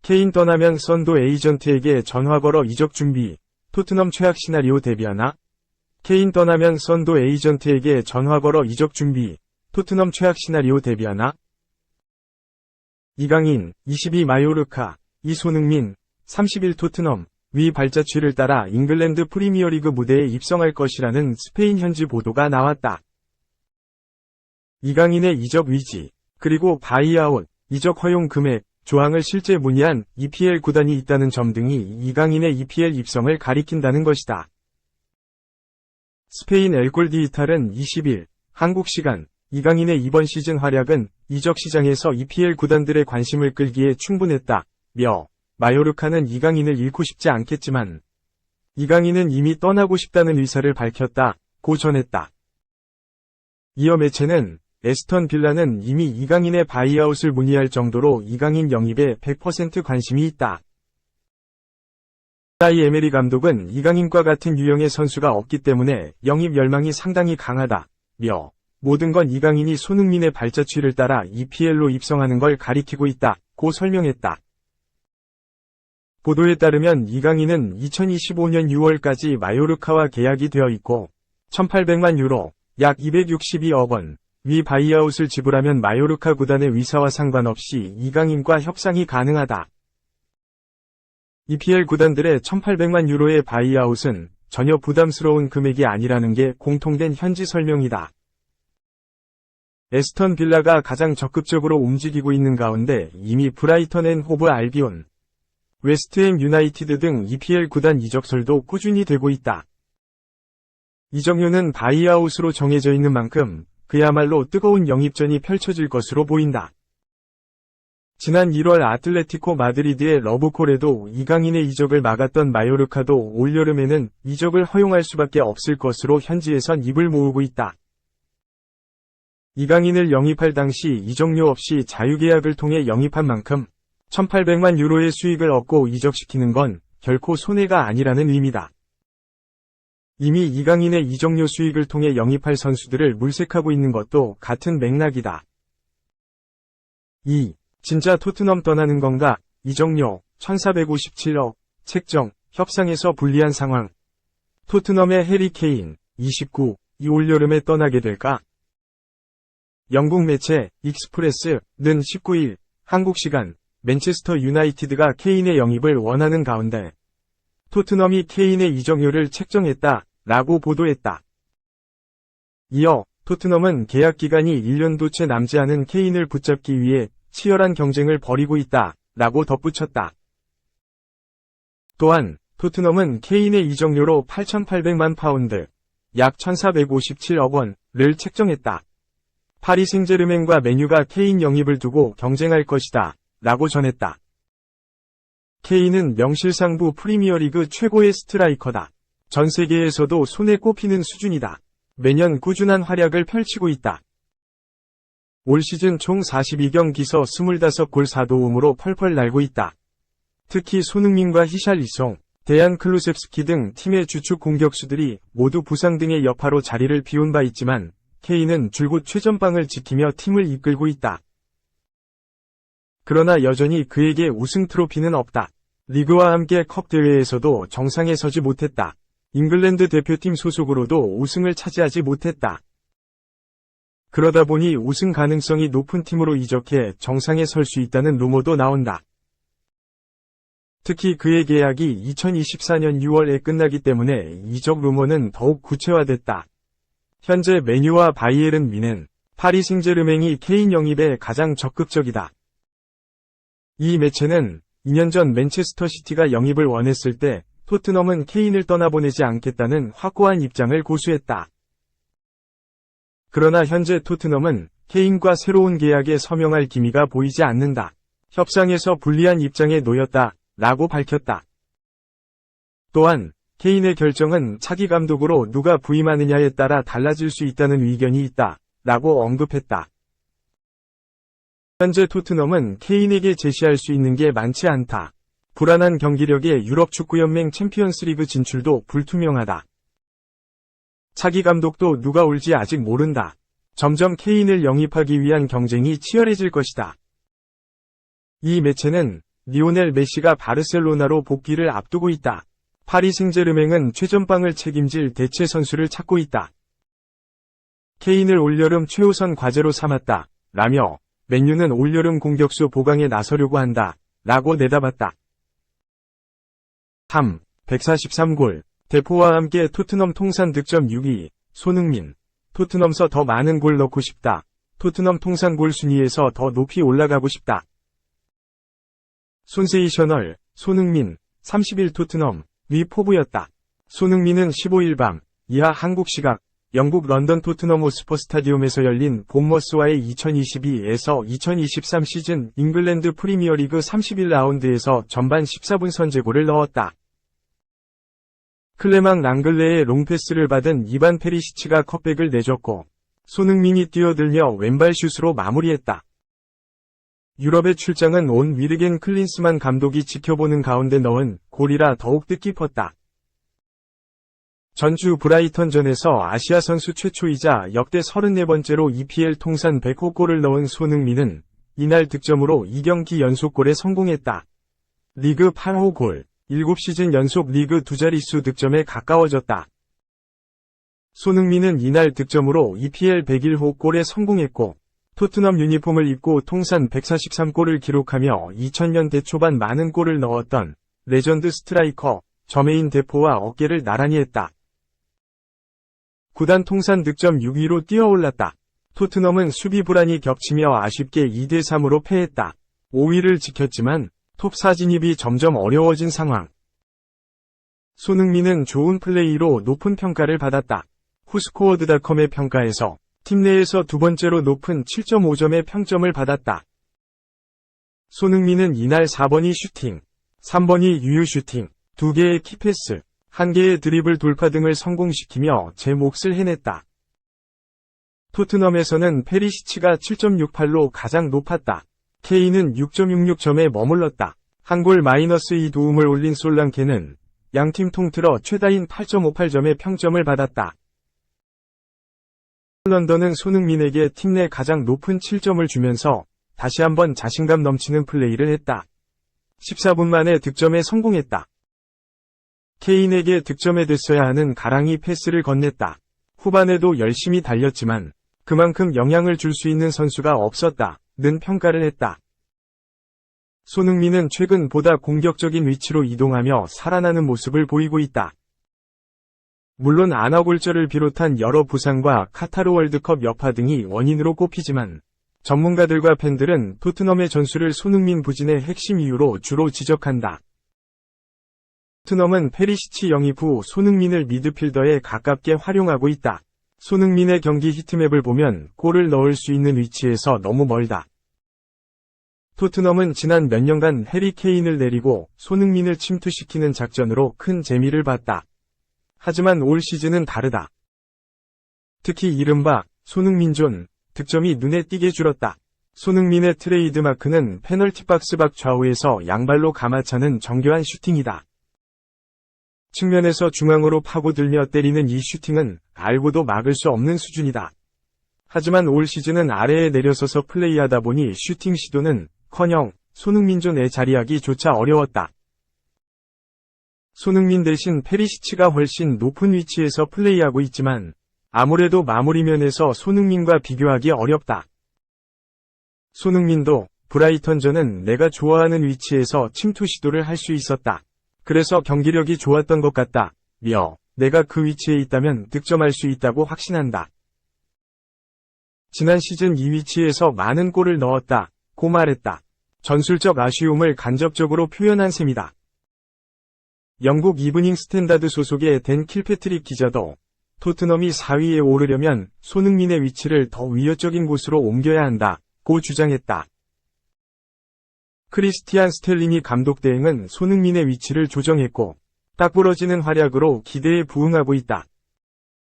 케인 떠나면 선도 에이전트에게 전화 걸어 이적 준비. 토트넘 최악 시나리오 대비하나? 케인 떠나면 선도 에이전트에게 전화 걸어 이적 준비. 토트넘 최악 시나리오 대비하나? 이강인, 22 마요르카, 이손흥민, 31 토트넘, 위 발자취를 따라 잉글랜드 프리미어리그 무대에 입성할 것이라는 스페인 현지 보도가 나왔다. 이강인의 이적 의지, 그리고 바이아웃, 이적 허용 금액, 조항을 실제 문의한 EPL 구단이 있다는 점 등이 이강인의 EPL 입성을 가리킨다는 것이다. 스페인 엘골 디지털은 20일, 한국 시간, 이강인의 이번 시즌 활약은 이적 시장에서 EPL 구단들의 관심을 끌기에 충분했다. 며, 마요르카는 이강인을 잃고 싶지 않겠지만, 이강인은 이미 떠나고 싶다는 의사를 밝혔다. 고 전했다. 이어 매체는, 에스턴 빌라는 이미 이강인의 바이아웃을 문의할 정도로 이강인 영입에 100% 관심이 있다. 우나이 에메리 감독은 이강인과 같은 유형의 선수가 없기 때문에 영입 열망이 상당히 강하다. 며, 모든 건 이강인이 손흥민의 발자취를 따라 EPL로 입성하는 걸 가리키고 있다. 고 설명했다. 보도에 따르면 이강인은 2025년 6월까지 마요르카와 계약이 되어 있고 1,800만 유로, 약 262억 원, 위 바이아웃을 지불하면 마요르카 구단의 의사와 상관없이 이강인과 협상이 가능하다. EPL 구단들의 1,800만 유로의 바이아웃은 전혀 부담스러운 금액이 아니라는 게 공통된 현지 설명이다. 에스턴 빌라가 가장 적극적으로 움직이고 있는 가운데 이미 브라이턴 앤 호브 알비온, 웨스트햄 유나이티드 등 EPL 구단 이적설도 꾸준히 되고 있다. 이적료는 바이아웃으로 정해져 있는 만큼 그야말로 뜨거운 영입전이 펼쳐질 것으로 보인다. 지난 1월 아틀레티코 마드리드의 러브콜에도 이강인의 이적을 막았던 마요르카도 올여름에는 이적을 허용할 수밖에 없을 것으로 현지에선 입을 모으고 있다. 이강인을 영입할 당시 이적료 없이 자유계약을 통해 영입한 만큼 1,800만 유로의 수익을 얻고 이적시키는 건 결코 손해가 아니라는 의미다. 이미 이강인의 이적료 수익을 통해 영입할 선수들을 물색하고 있는 것도 같은 맥락이다. 2. 진짜 토트넘 떠나는 건가? 이적료 1,457억, 책정, 협상에서 불리한 상황. 토트넘의 해리 케인, 29, 이 올여름에 떠나게 될까? 영국 매체, 익스프레스는 19일, 한국 시간, 맨체스터 유나이티드가 케인의 영입을 원하는 가운데 토트넘이 케인의 이적료를 책정했다. 라고 보도했다. 이어 토트넘은 계약 기간이 1년도 채 남지 않은 케인을 붙잡기 위해 치열한 경쟁을 벌이고 있다. 라고 덧붙였다. 또한 토트넘은 케인의 이적료로 8,800만 파운드, 약 1,457억 원을 책정했다. 파리 생제르맹과 메뉴가 케인 영입을 두고 경쟁할 것이다. 라고 전했다. 케인은 명실상부 프리미어리그 최고의 스트라이커다. 전 세계에서도 손에 꼽히는 수준이다. 매년 꾸준한 활약을 펼치고 있다. 올 시즌 총 42경기서 25골 4도움으로 펄펄 날고 있다. 특히 손흥민과 히샬리송, 데얀 클루셉스키 등 팀의 주축 공격수들이 모두 부상 등의 여파로 자리를 비운 바 있지만 케인은 줄곧 최전방을 지키며 팀을 이끌고 있다. 그러나 여전히 그에게 우승 트로피는 없다. 리그와 함께 컵 대회에서도 정상에 서지 못했다. 잉글랜드 대표팀 소속으로도 우승을 차지하지 못했다. 그러다 보니 우승 가능성이 높은 팀으로 이적해 정상에 설 수 있다는 루머도 나온다. 특히 그의 계약이 2024년 6월에 끝나기 때문에 이적 루머는 더욱 구체화됐다. 현재 메뉴와 바이에른 뮌헨, 파리 생제르맹이 케인 영입에 가장 적극적이다. 이 매체는 2년 전 맨체스터 시티가 영입을 원했을 때 토트넘은 케인을 떠나보내지 않겠다는 확고한 입장을 고수했다. 그러나 현재 토트넘은 케인과 새로운 계약에 서명할 기미가 보이지 않는다. 협상에서 불리한 입장에 놓였다. 라고 밝혔다. 또한 케인의 결정은 차기 감독으로 누가 부임하느냐에 따라 달라질 수 있다는 의견이 있다. 라고 언급했다. 현재 토트넘은 케인에게 제시할 수 있는 게 많지 않다. 불안한 경기력의 유럽축구연맹 챔피언스리그 진출도 불투명하다. 차기 감독도 누가 올지 아직 모른다. 점점 케인을 영입하기 위한 경쟁이 치열해질 것이다. 이 매체는 리오넬 메시가 바르셀로나로 복귀를 앞두고 있다. 파리 생제르맹은 최전방을 책임질 대체 선수를 찾고 있다. 케인을 올여름 최우선 과제로 삼았다. 라며 맨유는 올여름 공격수 보강에 나서려고 한다. 라고 내다봤다. 3. 143골. 대포와 함께 토트넘 통산 득점 6위. 손흥민. 토트넘서 더 많은 골 넣고 싶다. 토트넘 통산 골 순위에서 더 높이 올라가고 싶다. 손세이셔널. 손흥민. 30일 토트넘. 위 포부였다. 손흥민은 15일 밤 이하 한국 시각 영국 런던 토트넘 호스퍼 스타디움에서 열린 본머스와의 2022에서 2023 시즌 잉글랜드 프리미어리그 31라운드에서 전반 14분 선제골을 넣었다. 클레망 랑글레의 롱패스를 받은 이반 페리시치가 컵백을 내줬고 손흥민이 뛰어들며 왼발 슛으로 마무리했다. 유럽의 출장은 온 위르겐 클린스만 감독이 지켜보는 가운데 넣은 골이라 더욱 뜻깊었다. 전주 브라이턴전에서 아시아 선수 최초이자 역대 34번째로 EPL 통산 100호 골을 넣은 손흥민은 이날 득점으로 2경기 연속골에 성공했다. 리그 8호 골, 7시즌 연속 리그 두 자릿수 득점에 가까워졌다. 손흥민은 이날 득점으로 EPL 101호 골에 성공했고 토트넘 유니폼을 입고 통산 143골을 기록하며 2000년대 초반 많은 골을 넣었던 레전드 스트라이커 저메인 데포와 어깨를 나란히 했다. 구단 통산 득점 6위로 뛰어올랐다. 토트넘은 수비 불안이 겹치며 아쉽게 2대3으로 패했다. 5위를 지켰지만 톱4 진입이 점점 어려워진 상황. 손흥민은 좋은 플레이로 높은 평가를 받았다. 후스코어드닷컴의 평가에서 팀 내에서 두 번째로 높은 7.5점의 평점을 받았다. 손흥민은 이날 4번이 슈팅, 3번이 유유 슈팅, 2개의 키패스, 1개의 드리블 돌파 등을 성공시키며 제 몫을 해냈다. 토트넘에서는 페리시치가 7.68로 가장 높았다. 케인은 6.66점에 머물렀다. 한 골 -2 도움을 올린 솔랑케는 양팀 통틀어 최다인 8.58점의 평점을 받았다. 런던은 손흥민에게 팀 내 가장 높은 7점을 주면서 다시 한번 자신감 넘치는 플레이를 했다. 14분 만에 득점에 성공했다. 케인에게 득점에 됐어야 하는 가랑이 패스를 건넸다. 후반에도 열심히 달렸지만 그만큼 영향을 줄 수 있는 선수가 없었다. 는 평가를 했다. 손흥민은 최근 보다 공격적인 위치로 이동하며 살아나는 모습을 보이고 있다. 물론 아나골절을 비롯한 여러 부상과 카타르 월드컵 여파 등이 원인으로 꼽히지만 전문가들과 팬들은 토트넘의 전술을 손흥민 부진의 핵심 이유로 주로 지적한다. 토트넘은 페리시치 영입 후 손흥민을 미드필더에 가깝게 활용하고 있다. 손흥민의 경기 히트맵을 보면 골을 넣을 수 있는 위치에서 너무 멀다. 토트넘은 지난 몇 년간 해리 케인을 내리고 손흥민을 침투시키는 작전으로 큰 재미를 봤다. 하지만 올 시즌은 다르다. 특히 이른바 손흥민존 득점이 눈에 띄게 줄었다. 손흥민의 트레이드 마크는 페널티 박스 밖 좌우에서 양발로 감아차는 정교한 슈팅이다. 측면에서 중앙으로 파고들며 때리는 이 슈팅은 알고도 막을 수 없는 수준이다. 하지만 올 시즌은 아래에 내려서서 플레이하다 보니 슈팅 시도는 커녕 손흥민존에 자리하기조차 어려웠다. 손흥민 대신 페리시치가 훨씬 높은 위치에서 플레이하고 있지만 아무래도 마무리면에서 손흥민과 비교하기 어렵다. 손흥민도 브라이턴전은 내가 좋아하는 위치에서 침투 시도를 할 수 있었다. 그래서 경기력이 좋았던 것 같다. 내가 그 위치에 있다면 득점할 수 있다고 확신한다. 지난 시즌 이 위치에서 많은 골을 넣었다. 고 말했다. 전술적 아쉬움을 간접적으로 표현한 셈이다. 영국 이브닝 스탠다드 소속의 댄 킬패트릭 기자도 토트넘이 4위에 오르려면 손흥민의 위치를 더 위협적인 곳으로 옮겨야 한다고 주장했다. 크리스티안 스텔링이 감독 대행은 손흥민의 위치를 조정했고 딱 부러지는 활약으로 기대에 부응하고 있다.